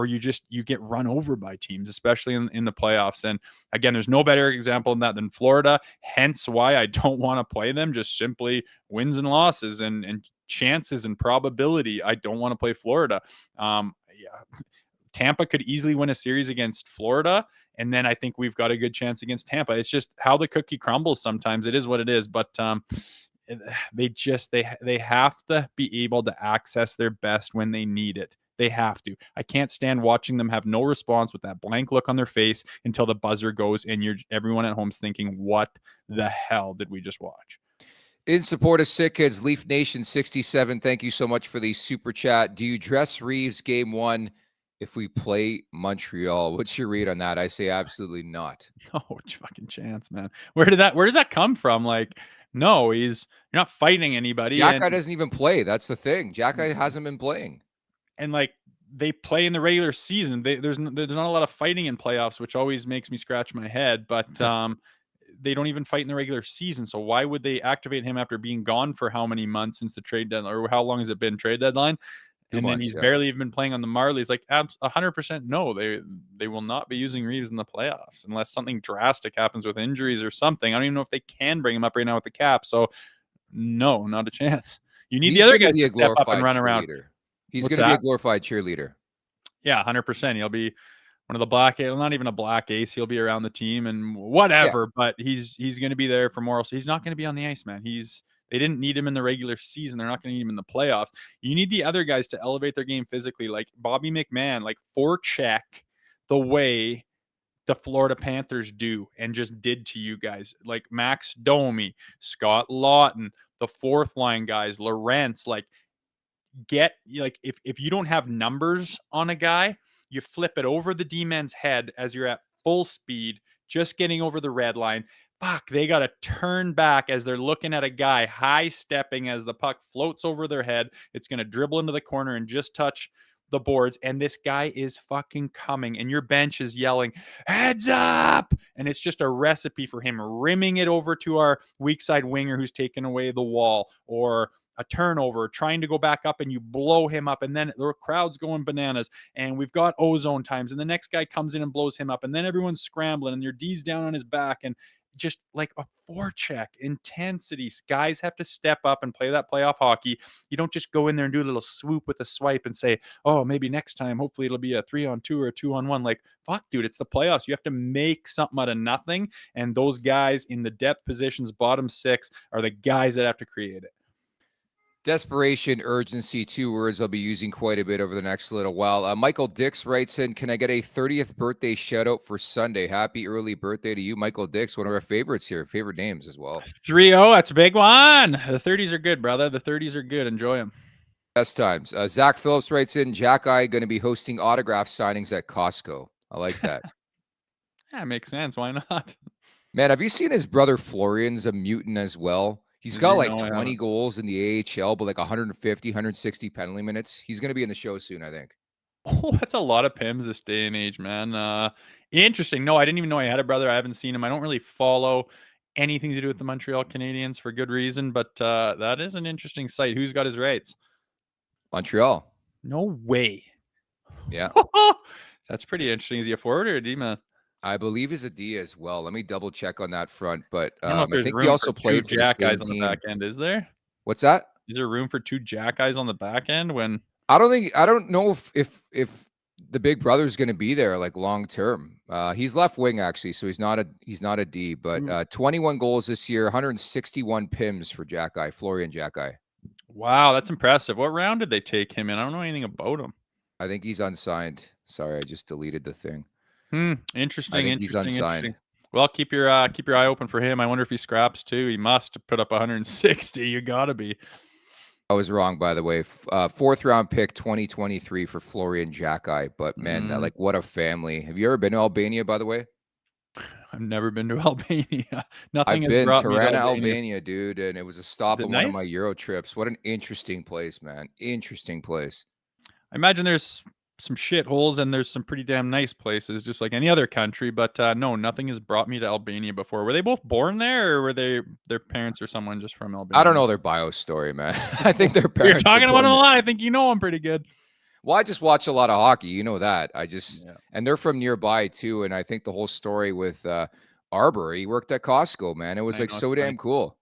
you get run over by teams, especially in the playoffs. And again, there's no better example in that than Florida, hence why I don't want to play them. Just simply wins and losses and chances and probability. I don't want to play Florida. Tampa could easily win a series against Florida, and then I think we've got a good chance against Tampa. It's just how the cookie crumbles sometimes. It is what it is, but they have to be able to access their best when they need it. They have to. I can't stand watching them have no response with that blank look on their face until the buzzer goes, and everyone at home's thinking, what the hell did we just watch? In support of Sick Kids, Leaf Nation 67, thank you so much for the super chat. Do you dress Reeves game 1 if we play Montreal? What's your read on that? I say absolutely not. No fucking chance, man. Where does that come from? Like, no, you're not fighting anybody. Jack doesn't even play. That's the thing. Jack hasn't been playing. And like, they play in the regular season. There's not a lot of fighting in playoffs, which always makes me scratch my head. But they don't even fight in the regular season. So why would they activate him after being gone for how many months since the trade deadline, or how long has it been trade deadline? And then he's barely even been playing on the Marlies. Like, 100% no, they will not be using Reeves in the playoffs unless something drastic happens with injuries or something. I don't even know if they can bring him up right now with the cap. So no, not a chance. You need the other guys to step up and run around. He's going to be a glorified cheerleader. Yeah, 100%. He'll be one of the black, not even a black ace. He'll be around the team and whatever, but he's going to be there for morals. He's not going to be on the ice, man. They didn't need him in the regular season. They're not going to need him in the playoffs. You need the other guys to elevate their game physically, like Bobby McMahon, like forecheck the way the Florida Panthers do and just did to you guys, like Max Domi, Scott Lawton, the fourth line guys, Lorentz, like, if you don't have numbers on a guy, you flip it over the D-man's head as you're at full speed, just getting over the red line. Fuck, they got to turn back as they're looking at a guy high stepping as the puck floats over their head. It's going to dribble into the corner and just touch the boards. And this guy is fucking coming, and your bench is yelling, heads up. And it's just a recipe for him rimming it over to our weak side winger who's taken away the wall, or a turnover, trying to go back up, and you blow him up, and then the crowd's going bananas, and we've got ozone times, and the next guy comes in and blows him up, and then everyone's scrambling, and your D's down on his back, and just like a forecheck intensity. Guys have to step up and play that playoff hockey. You don't just go in there and do a little swoop with a swipe and say, oh, maybe next time, hopefully it'll be a 3-on-2 or a 2-on-1. Like, fuck, dude, it's the playoffs. You have to make something out of nothing, and those guys in the depth positions, bottom six, are the guys that have to create it. Desperation, urgency, 2 words I'll be using quite a bit over the next little while. Michael Dix writes in, can I get a 30th birthday shout out for Sunday? Happy early birthday to you, Michael Dix, one of our favorites here, favorite names as well. 3-0, that's a big one. The 30s are good, brother. The 30s are good. Enjoy them. Best times. Zach Phillips writes in, Jack I going to be hosting autograph signings at Costco. I like that. Yeah, makes sense. Why not? Man, have you seen his brother Florian's a mutant as well? He's got like 20 goals in the AHL, but like 150, 160 penalty minutes. He's going to be in the show soon, I think. Oh, that's a lot of Pims this day and age, man. Interesting. No, I didn't even know I had a brother. I haven't seen him. I don't really follow anything to do with the Montreal Canadiens for good reason, but that is an interesting sight. Who's got his rights? Montreal. No way. Yeah. That's pretty interesting. Is he a forward or a D-man? I believe he's a D as well. Let me double check on that front. But I don't know if I there's think he room also for two played for the jack same guys on the team. back end. Is there? What's that? Is there room for two jack guys on the back end when I don't know if the big brother is going to be there like long term. He's left wing actually, so he's not a D. But 21 goals this year, 161 Pims for Florian Jack-Eye. Wow, that's impressive. What round did they take him in? I don't know anything about him. I think he's unsigned. Sorry, I just deleted the thing. Interesting. I think he's unsigned. Well, keep your eye open for him. I wonder if he scraps too. He must put up 160. You gotta be. I was wrong, by the way. Fourth round pick, 2023 for Florian Jack-Eye. But man, like what a family. Have you ever been to Albania, by the way? I've never been to Albania. Nothing I've has been brought me to Tirana, Albania, dude, and it was a stop Is it on one of nice? my Euro trips. What an interesting place, man. Interesting place. I imagine there's some shitholes and there's some pretty damn nice places, just like any other country. But no, nothing has brought me to Albania before. Were they both born there, or were their parents or someone just from Albania? I don't know their bio story, man. I think their You're parents. talking about them a lot. I think you know them pretty good. Well, I just watch a lot of hockey. You know that. And they're from nearby too. And I think the whole story with Arbor, he worked at Costco, man. It was like so damn cool.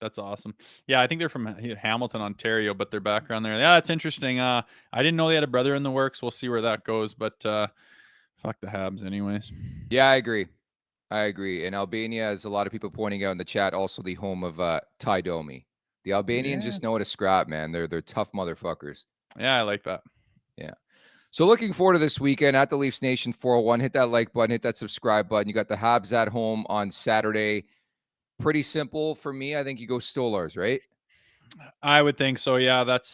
That's awesome. Yeah, I think they're from Hamilton, Ontario, but their background there. Yeah, that's interesting. I didn't know they had a brother in the works. We'll see where that goes, but fuck the Habs anyways. Yeah, I agree. And Albania, as a lot of people pointing out in the chat, also the home of Ty Domi. The Albanians just know how to scrap, man. They're tough motherfuckers. Yeah, I like that. Yeah. So looking forward to this weekend at the Leafs Nation 401. Hit that like button, hit that subscribe button. You got the Habs at home on Saturday. Pretty simple for me. I think you go Stolars, right? I would think so. Yeah, that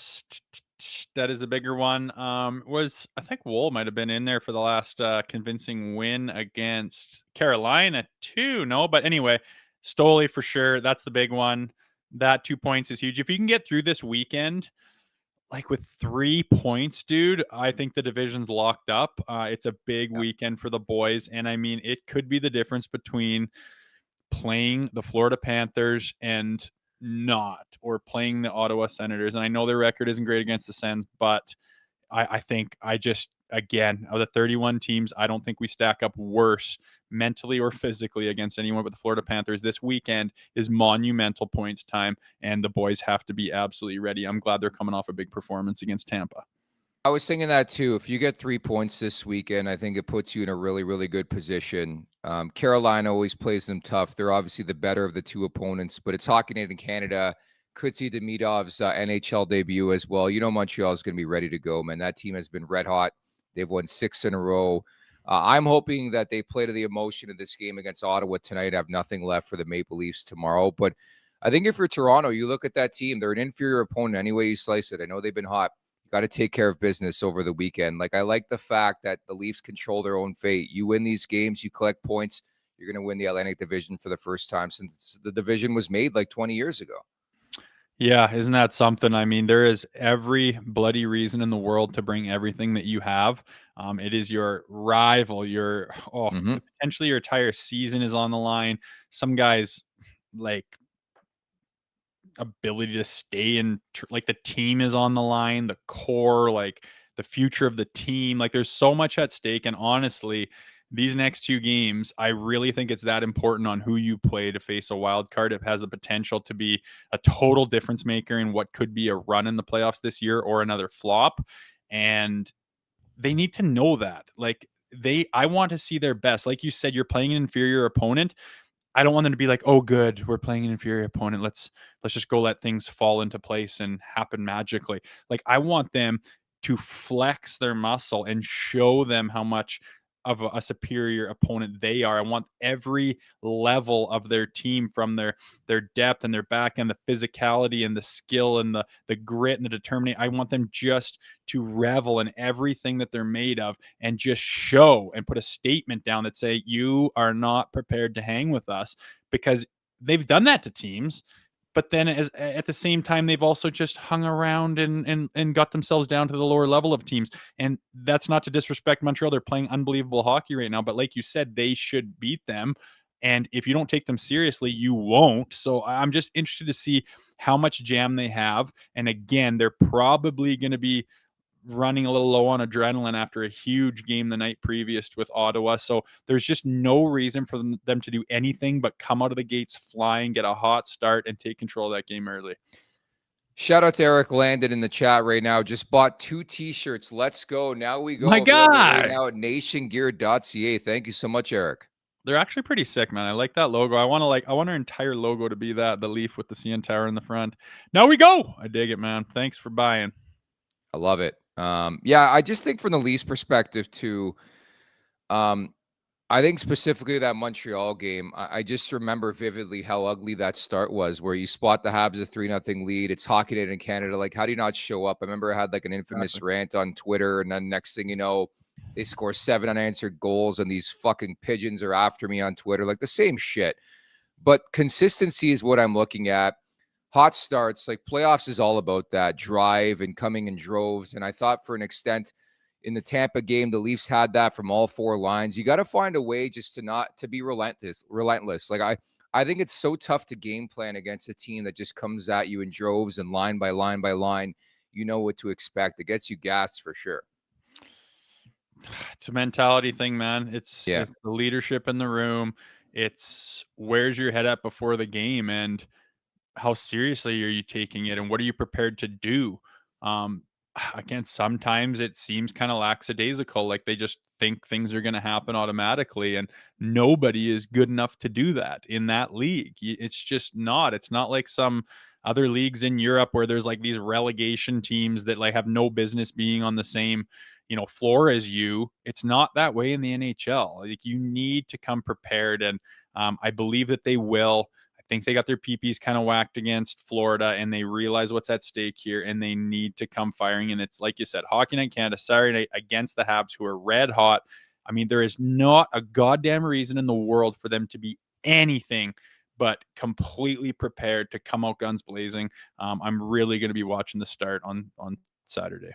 is a bigger one. I think Wool might have been in there for the last convincing win against Carolina too. No, but anyway, Stoli for sure. That's the big one. That 2 points is huge. If you can get through this weekend, like with 3 points, dude, I think the division's locked up. It's a big weekend for the boys. And I mean, it could be the difference between playing the Florida Panthers and not, or playing the Ottawa Senators. And I know their record isn't great against the Sens, but I think again, of the 31 teams, I don't think we stack up worse mentally or physically against anyone but the Florida Panthers. This weekend is monumental points time, and the boys have to be absolutely ready. I'm glad they're coming off a big performance against Tampa. I was thinking that too. If you get 3 points this weekend, I think it puts you in a really, really good position. Carolina always plays them tough. They're obviously the better of the two opponents, but it's Hockey Night in Canada. Could see Demidov's NHL debut as well. You know, Montreal is going to be ready to go, man. That team has been red hot. They've won 6 in a row. I'm hoping that they play to the emotion of this game against Ottawa tonight, have nothing left for the Maple Leafs tomorrow. But I think if you're Toronto, you look at that team, they're an inferior opponent any way you slice it. I know they've been hot. Got to take care of business over the weekend. Like, I like the fact that the Leafs control their own fate. You win these games, you collect points, you're going to win the Atlantic Division for the first time since the division was made like 20 years ago. Yeah, isn't that something? I mean, there is every bloody reason in the world to bring everything that you have. It is your rival, potentially your entire season is on the line. Some guys, like, ability to stay in, like, the team is on the line, the core, like the future of the team. Like, there's so much at stake. And honestly, these next 2 games, I really think it's that important on who you play to face a wild card. It has the potential to be a total difference maker in what could be a run in the playoffs this year or another flop. And they need to know that. Like, I want to see their best. Like you said, you're playing an inferior opponent. I don't want them to be like, oh, good, we're playing an inferior opponent. Let's just go let things fall into place and happen magically. Like, I want them to flex their muscle and show them how much of a superior opponent they are. I want every level of their team, from their depth and their back end, the physicality and the skill and the grit and the determination. I want them just to revel in everything that they're made of and just show and put a statement down that say, you are not prepared to hang with us, because they've done that to teams. But then at the same time, they've also just hung around and got themselves down to the lower level of teams. And that's not to disrespect Montreal. They're playing unbelievable hockey right now. But like you said, they should beat them. And if you don't take them seriously, you won't. So I'm just interested to see how much jam they have. And again, they're probably going to be running a little low on adrenaline after a huge game the night previous with Ottawa. So there's just no reason for them to do anything but come out of the gates flying, get a hot start, and take control of that game early. Shout out to Eric Landon in the chat right now. Just bought 2 t-shirts. Let's go. Now we go. My God. Right now at nationgear.ca. Thank you so much, Eric. They're actually pretty sick, man. I like that logo. I want our entire logo to be the Leaf with the CN Tower in the front. Now we go. I dig it, man. Thanks for buying. I love it. Yeah, I just think from the Leafs perspective too, I think specifically that Montreal game, I just remember vividly how ugly that start was, where you spot the Habs a 3-0 lead. It's Hockey Night in Canada. Like, how do you not show up? I remember I had like an infamous rant on Twitter, and then next thing you know, they score 7 unanswered goals, and these fucking pigeons are after me on Twitter. Like the same shit. But consistency is what I'm looking at. Hot starts, like playoffs is all about that drive and coming in droves. And I thought for an extent in the Tampa game, the Leafs had that from all 4 lines. You got to find a way just to be relentless. Like I think it's so tough to game plan against a team that just comes at you in droves and line by line by line. You know what to expect. It gets you gassed for sure. It's a mentality thing, man. It's the leadership in the room. It's where's your head at before the game, and how seriously are you taking it, and what are you prepared to do? Again, sometimes it seems kind of lackadaisical, like they just think things are going to happen automatically, and nobody is good enough to do that in that league. It's just not. It's not like some other leagues in Europe where there's like these relegation teams that like have no business being on the same floor as you. It's not that way in the NHL. Like, you need to come prepared, and I believe that they will. I think they got their PPs kind of whacked against Florida, and they realize what's at stake here, and they need to come firing. And it's like you said, Hockey Night Canada, Saturday night against the Habs, who are red hot. I mean, there is not a goddamn reason in the world for them to be anything but completely prepared to come out guns blazing. I'm really going to be watching the start on Saturday.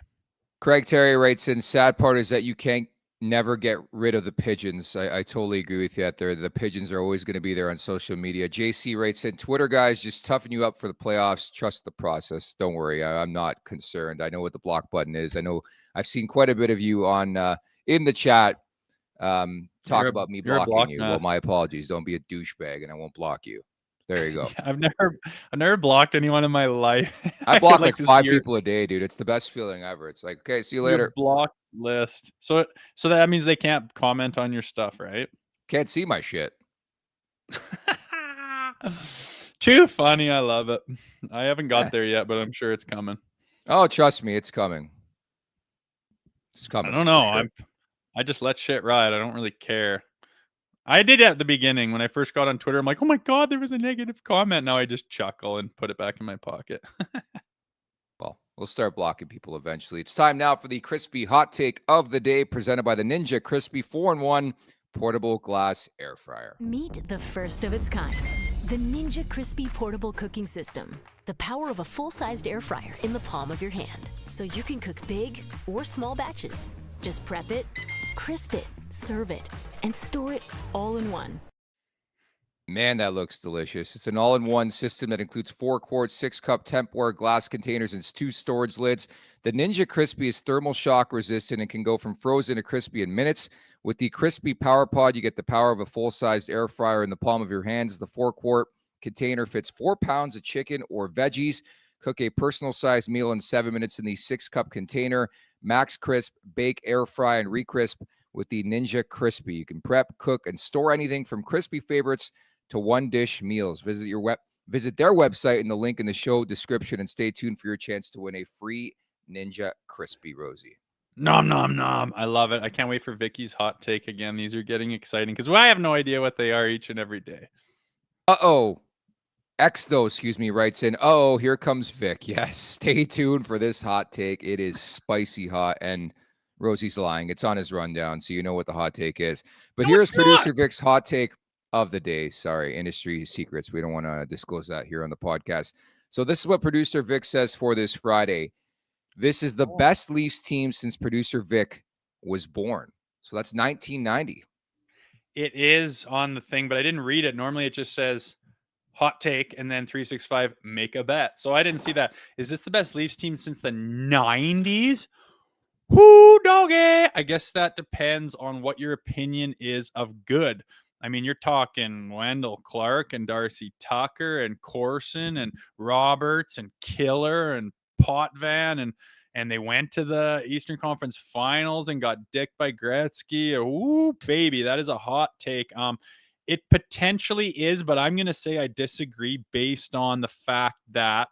Craig Terry writes in, sad part is that you can't never get rid of the pigeons. I totally agree with you out there. The pigeons are always going to be there on social media. JC writes in, Twitter guys, just toughen you up for the playoffs. Trust the process. Don't worry. I'm not concerned. I know what the block button is. I know I've seen quite a bit of you on in the chat talk about me blocking you. Well, my apologies. Don't be a douchebag and I won't block you. There you go. I've never blocked anyone in my life. I block like 5 people a day, dude. It's the best feeling ever. It's like, okay, see you later. Block list. So that means they can't comment on your stuff, right? Can't see my shit. Too funny. I love it. I haven't got there yet, but I'm sure it's coming. Oh, trust me, it's coming. It's coming. I don't know. Sure. I just let shit ride. I don't really care. I did at the beginning when I first got on Twitter. I'm like, oh my God, there was a negative comment. Now I just chuckle and put it back in my pocket. Well, we'll start blocking people eventually. It's time now for the crispy hot take of the day, presented by the Ninja Crispy 4-in-1 portable glass air fryer. Meet the first of its kind, the Ninja Crispy portable cooking system. The power of a full-sized air fryer in the palm of your hand, so you can cook big or small batches. Just prep it, crisp it, serve it, and store it all in one. Man, that looks delicious. It's an all-in-one system that includes 4-quart, 6-cup Tupperware glass containers and 2 storage lids. The Ninja Crispy is thermal shock resistant and can go from frozen to crispy in minutes. With the Crispy Power Pod, you get the power of a full-sized air fryer in the palm of your hands. The 4-quart container fits 4 pounds of chicken or veggies. Cook a personal-sized meal in 7 minutes in the 6-cup container. Max Crisp, bake, air fry, and recrisp with the Ninja Crispy. You can prep, cook, and store anything from crispy favorites to one-dish meals. Visit their website in the link in the show description, and stay tuned for your chance to win a free Ninja Crispy, Rosie. Nom, nom, nom. I love it. I can't wait for Vicky's hot take again. These are getting exciting because I have no idea what they are each and every day. Writes in, here comes Vic. Yes, stay tuned for this hot take. It is spicy hot, and Rosie's lying. It's on his rundown, so you know what the hot take is. But here's producer Vic's hot take of the day. Sorry, industry secrets. We don't want to disclose that here on the podcast. So this is what producer Vic says for this Friday. This is the best Leafs team since producer Vic was born. So that's 1990. It is on the thing, but I didn't read it. Normally it just says hot take and then 365 make a bet. So I didn't see that. Is this the best Leafs team since the 90s? Whoo, doggy. I guess that depends on what your opinion is of good. I mean, you're talking Wendell Clark and Darcy Tucker and Corson and Roberts and Killer and Potvin and they went to the Eastern Conference Finals and got dicked by Gretzky. Ooh, baby, that is a hot take. It potentially is, but I'm going to say I disagree based on the fact that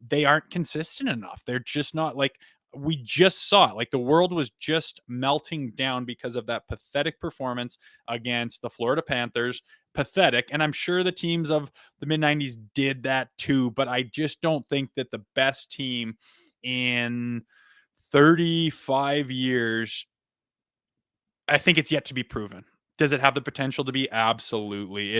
they aren't consistent enough. They're just not like we just saw it. Like the world was just melting down because of that pathetic performance against the Florida Panthers. Pathetic. And I'm sure the teams of the mid 90s did that too, but I just don't think that the best team in 35 years, I think it's yet to be proven. Does it have the potential to be? Absolutely.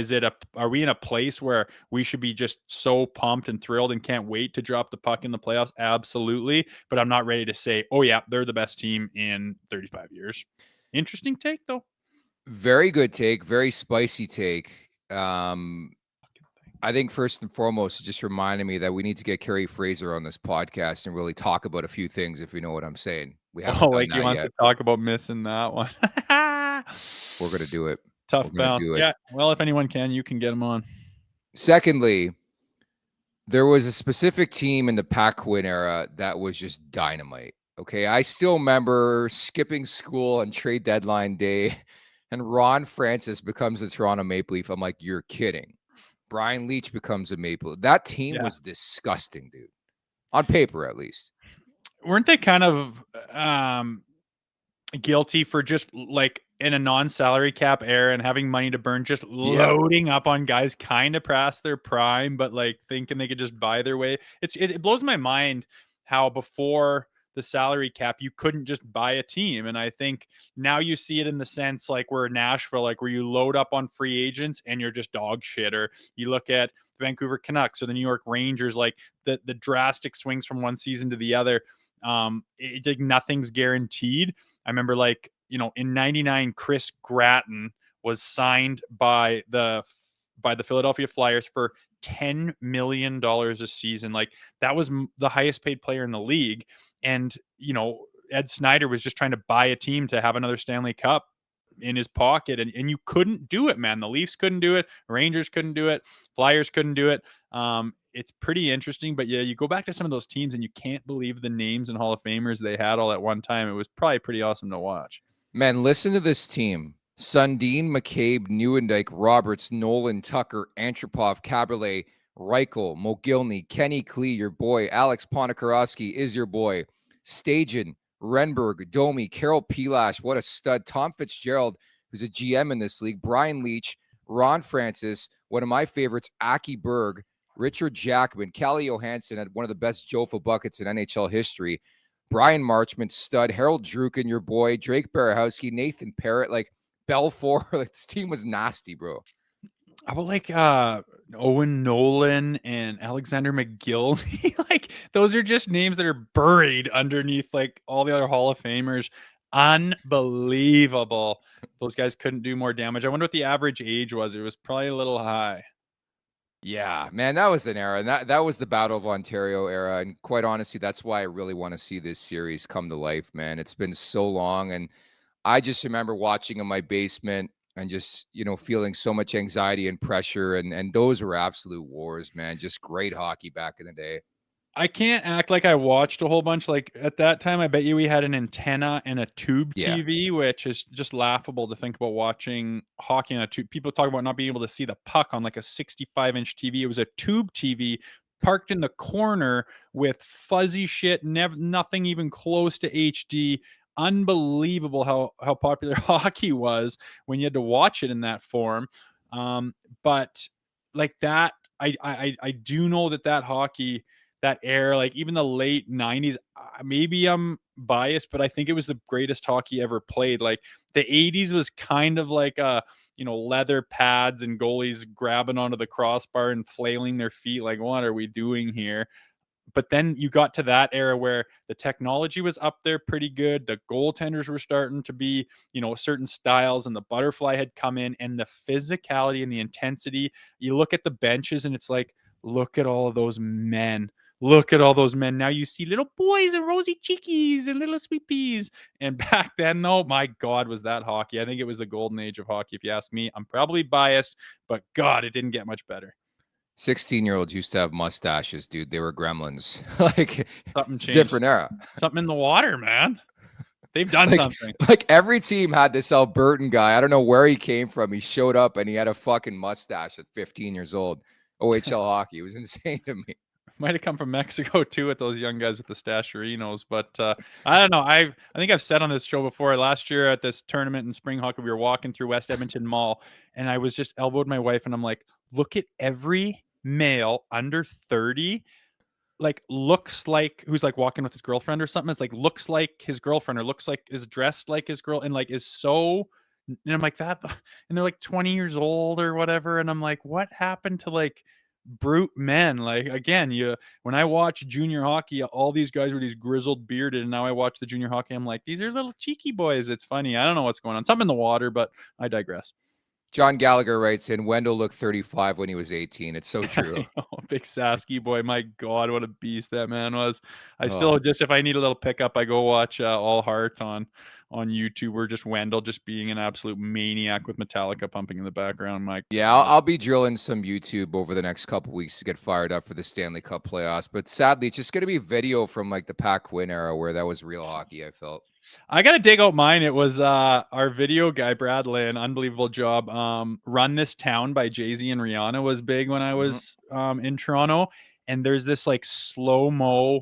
Are we in a place where we should be just so pumped and thrilled and can't wait to drop the puck in the playoffs? Absolutely. But I'm not ready to say, oh yeah, they're the best team in 35 years. Interesting take though. Very good take. Very spicy take. I think first and foremost, it just reminded me that we need to get Carrie Fraser on this podcast and really talk about a few things, if you know what I'm saying. We haven't done that you want yet. to talk about missing that one. We're going to do it. Tough bounce. Yeah. Well, if anyone can, you can get them on. Secondly, there was a specific team in the Pac-Quinn era that was just dynamite. Okay. I still remember skipping school on trade deadline day and Ron Francis becomes a Toronto Maple Leaf. I'm like, you're kidding. Brian Leetch becomes a Maple Leaf. That team was disgusting, dude. On paper, at least. Weren't they kind of guilty for just like in a non-salary cap era and having money to burn, just loading up on guys kind of past their prime, but like thinking they could just buy their way? It blows my mind how before the salary cap, you couldn't just buy a team. And I think now you see it in the sense like we're Nashville, like where you load up on free agents and you're just dog shit. Or you look at the Vancouver Canucks or the New York Rangers, like the drastic swings from one season to the other. Like nothing's guaranteed. I remember like, in 99, Chris Gratton was signed by the Philadelphia Flyers for $10 million a season. Like that was the highest paid player in the league. And, Ed Snyder was just trying to buy a team to have another Stanley Cup in his pocket. And you couldn't do it, man. The Leafs couldn't do it. Rangers couldn't do it. Flyers couldn't do it. It's pretty interesting. But yeah, you go back to some of those teams and you can't believe the names and Hall of Famers they had all at one time. It was probably pretty awesome to watch. Man, listen to this team. Sundin, McCabe, Nieuwendyk, Roberts, Nolan, Tucker, Antropov, Caberlet, Reichel, Mogilny, Kenny Klee, your boy. Alex Ponikarovsky is your boy. Stajan, Renberg, Domi, Carol Pilash, what a stud. Tom Fitzgerald, who's a GM in this league. Brian Leetch, Ron Francis, one of my favorites, Aki Berg, Richard Jackman, Calle Johansson had one of the best Jofa buckets in NHL history. Brian Marchment, stud. Harold Druken, your boy. Drake Barahowski, Nathan Parrott, like Belfour. Like this team was nasty, bro. I would like Owen Nolan and Alexander McGill. Like those are just names that are buried underneath like all the other Hall of Famers. Unbelievable. Those guys couldn't do more damage. I wonder what the average age was. It was probably a little high. Yeah, man, that was an era. And that was the Battle of Ontario era. And quite honestly, that's why I really want to see this series come to life, man. It's been so long. And I just remember watching in my basement and just, feeling so much anxiety and pressure. And those were absolute wars, man. Just great hockey back in the day. I can't act like I watched a whole bunch. Like at that time, I bet you we had an antenna and a tube TV, which is just laughable to think about watching hockey on a tube. People talk about not being able to see the puck on like a 65-inch TV. It was a tube TV parked in the corner with fuzzy shit, nothing even close to HD. Unbelievable how popular hockey was when you had to watch it in that form. But like that, I do know that hockey, that era, like even the late 90s, maybe I'm biased, but I think it was the greatest hockey ever played. Like the 80s was kind of like a leather pads and goalies grabbing onto the crossbar and flailing their feet. Like, what are we doing here? But then you got to that era where the technology was up there pretty good. The goaltenders were starting to be, certain styles, and the butterfly had come in, and the physicality and the intensity. You look at the benches and it's like, look at all of those men. Look at all those men. Now you see little boys and rosy cheekies and little sweet peas. And back then, though, my God, was that hockey. I think it was the golden age of hockey, if you ask me. I'm probably biased, but God, it didn't get much better. 16-year-olds used to have mustaches, dude. They were gremlins. Like, something it's changed. a different era. Something in the water, man. They've done something. Like, every team had this Albertan guy. I don't know where he came from. He showed up and he had a fucking mustache at 15 years old. OHL hockey. It was insane to me. Might have come from Mexico too, with those young guys with the stasherinos. But I don't know. I think I've said on this show before, last year at this tournament in spring hockey, we were walking through West Edmonton Mall, and I was just elbowed my wife, and I'm like, look at every male under 30, like, looks like, who's like walking with his girlfriend or something. It's like, looks like his girlfriend, or looks like, is dressed like his girl, and like is so, and I'm like, that, and they're like 20 years old or whatever. And I'm like, what happened to like brute men? Like, again, when I watch junior hockey, all these guys were these grizzled bearded, and now I watch the junior hockey, I'm like, these are little cheeky boys. It's funny. I don't know what's going on. Something in the water, but I digress. John Gallagher writes in, Wendell looked 35 when he was 18. It's so true. Big Sasky boy. My God, what a beast that man was. I still just, if I need a little pickup, I go watch All Heart on YouTube, or just Wendell just being an absolute maniac with Metallica pumping in the background. Yeah, I'll be drilling some YouTube over the next couple weeks to get fired up for the Stanley Cup playoffs. But sadly, it's just going to be video from like the Pat Quinn era, where that was real hockey, I felt. I got to dig out mine. It was our video guy, Bradley, an unbelievable job. Run This Town by Jay-Z and Rihanna was big when I was in Toronto. And there's this like slow-mo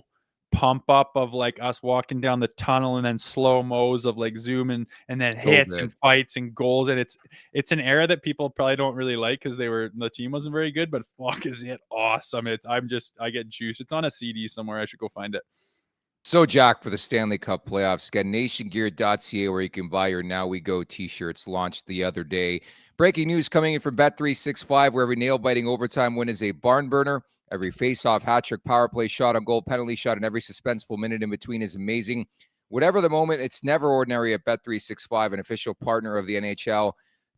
pump up of like us walking down the tunnel, and then slow-mos of like zoom and then hits and fights and goals. And it's an era that people probably don't really like because the team wasn't very good, but fuck, is it awesome. I get juice. It's on a CD somewhere. I should go find it. So, Jack, for the Stanley Cup playoffs, get nationgear.ca, where you can buy your Now We Go t-shirts, launched the other day. Breaking news coming in from Bet365, where every nail-biting overtime win is a barn burner. Every face-off, hat-trick, power play, shot on goal, penalty shot, and every suspenseful minute in between is amazing. Whatever the moment, it's never ordinary at Bet365, an official partner of the NHL.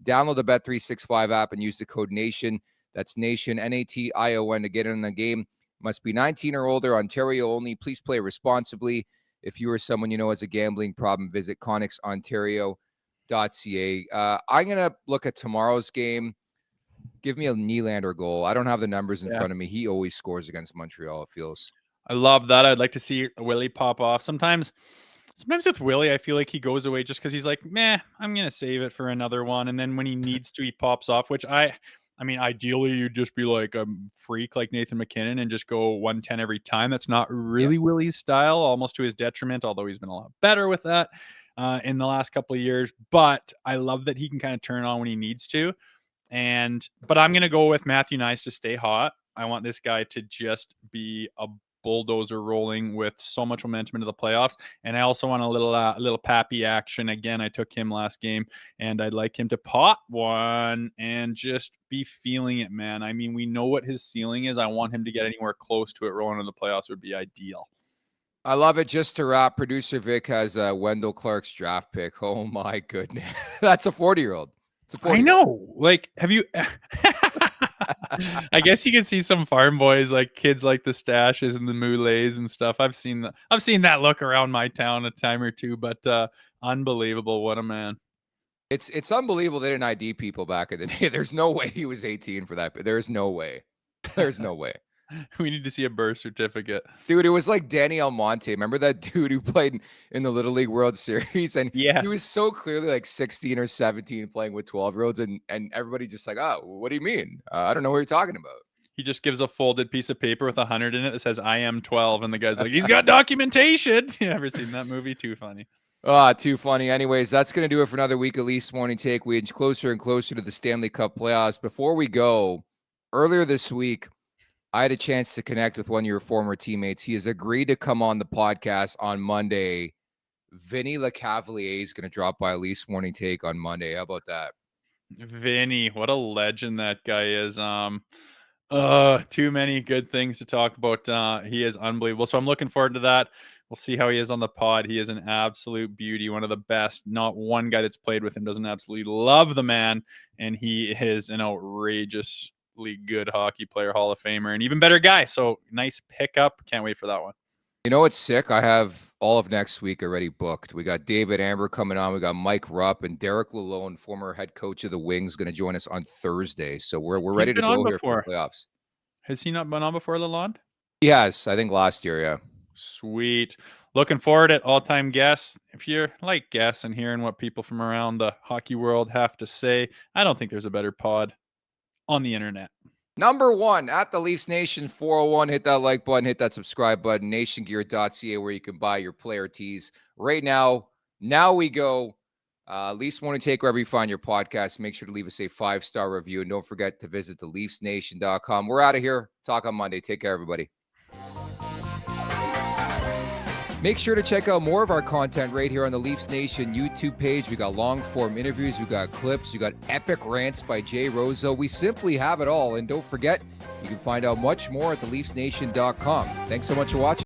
Download the Bet365 app and use the code NATION. That's NATION, N-A-T-I-O-N, to get in the game. Must be 19 or older, Ontario only. Please play responsibly. If you or someone you know has a gambling problem, visit connexontario.ca. I'm going to look at tomorrow's game. Give me a Nylander goal. I don't have the numbers in front of me. He always scores against Montreal, it feels. I love that. I'd like to see Willie pop off. Sometimes with Willie, I feel like he goes away just because he's like, meh, I'm going to save it for another one. And then when he needs to, he pops off, which I mean, ideally, you'd just be like a freak like Nathan McKinnon and just go 110 every time. That's not really Willie's style, almost to his detriment, although he's been a lot better with that in the last couple of years. But I love that he can kind of turn on when he needs to. But I'm going to go with Matthew Knies to stay hot. I want this guy to just be a bulldozer rolling with so much momentum into the playoffs. And I also want a little Pappy action. Again, I took him last game, and I'd like him to pop one and just be feeling it, man. I mean, we know what his ceiling is. I want him to get anywhere close to it. Rolling into the playoffs would be ideal. I love it. Just to wrap, producer Vic has Wendell Clark's draft pick. Oh my goodness. That's a 40-year-old. I know. Like, have you... I guess you can see some farm boys, like kids like the Stashes and the Moulets and stuff. I've seen that look around my town a time or two, but unbelievable. What a man. It's unbelievable they didn't ID people back in the day. There's no way he was 18 for that. There's no way. There's no way. We need to see a birth certificate. Dude, it was like Danny Almonte. Remember that dude who played in the Little League World Series? And he was so clearly like 16 or 17 playing with 12-year-olds. And everybody just like, oh, what do you mean? I don't know what you're talking about. He just gives a folded piece of paper with 100 in it that says, I am 12. And the guy's like, he's got documentation. You ever seen that movie? Too funny. Too funny. Anyways, that's going to do it for another week of Leafs Morning Take. We inch closer and closer to the Stanley Cup playoffs. Before we go, earlier this week, I had a chance to connect with one of your former teammates. He has agreed to come on the podcast on Monday. Vinny LeCavalier is going to drop by Leafs Morning Take on Monday. How about that? Vinny, what a legend that guy is. Too many good things to talk about. He is unbelievable. So I'm looking forward to that. We'll see how he is on the pod. He is an absolute beauty, one of the best. Not one guy that's played with him doesn't absolutely love the man, and he is an outrageously good hockey player, Hall of Famer, and even better guy. So nice pickup. Can't wait for that one. You know what's sick? I have all of next week already booked. We got David Amber coming on. We got Mike Rupp and Derek Lalone, former head coach of the Wings, going to join us on Thursday. So we're ready to go here for the playoffs. Has he not been on before, Lalonde? Yes, I think last year, yeah. Sweet. Looking forward at all-time guests. If you're like guests and hearing what people from around the hockey world have to say, I don't think there's a better pod on the internet. Number one at the Leafs Nation 401. Hit that like button, hit that subscribe button, nationgear.ca, where you can buy your player tees right now. Now we go. Leafs Morning Take, wherever you find your podcast. Make sure to leave us a 5-star review. And don't forget to visit theleafsnation.com. We're out of here. Talk on Monday. Take care, everybody. Make sure to check out more of our content right here on the Leafs Nation YouTube page. We got long-form interviews. We got clips. We got epic rants by Jay Rosehill. We simply have it all. And don't forget, you can find out much more at theleafsnation.com. Thanks so much for watching.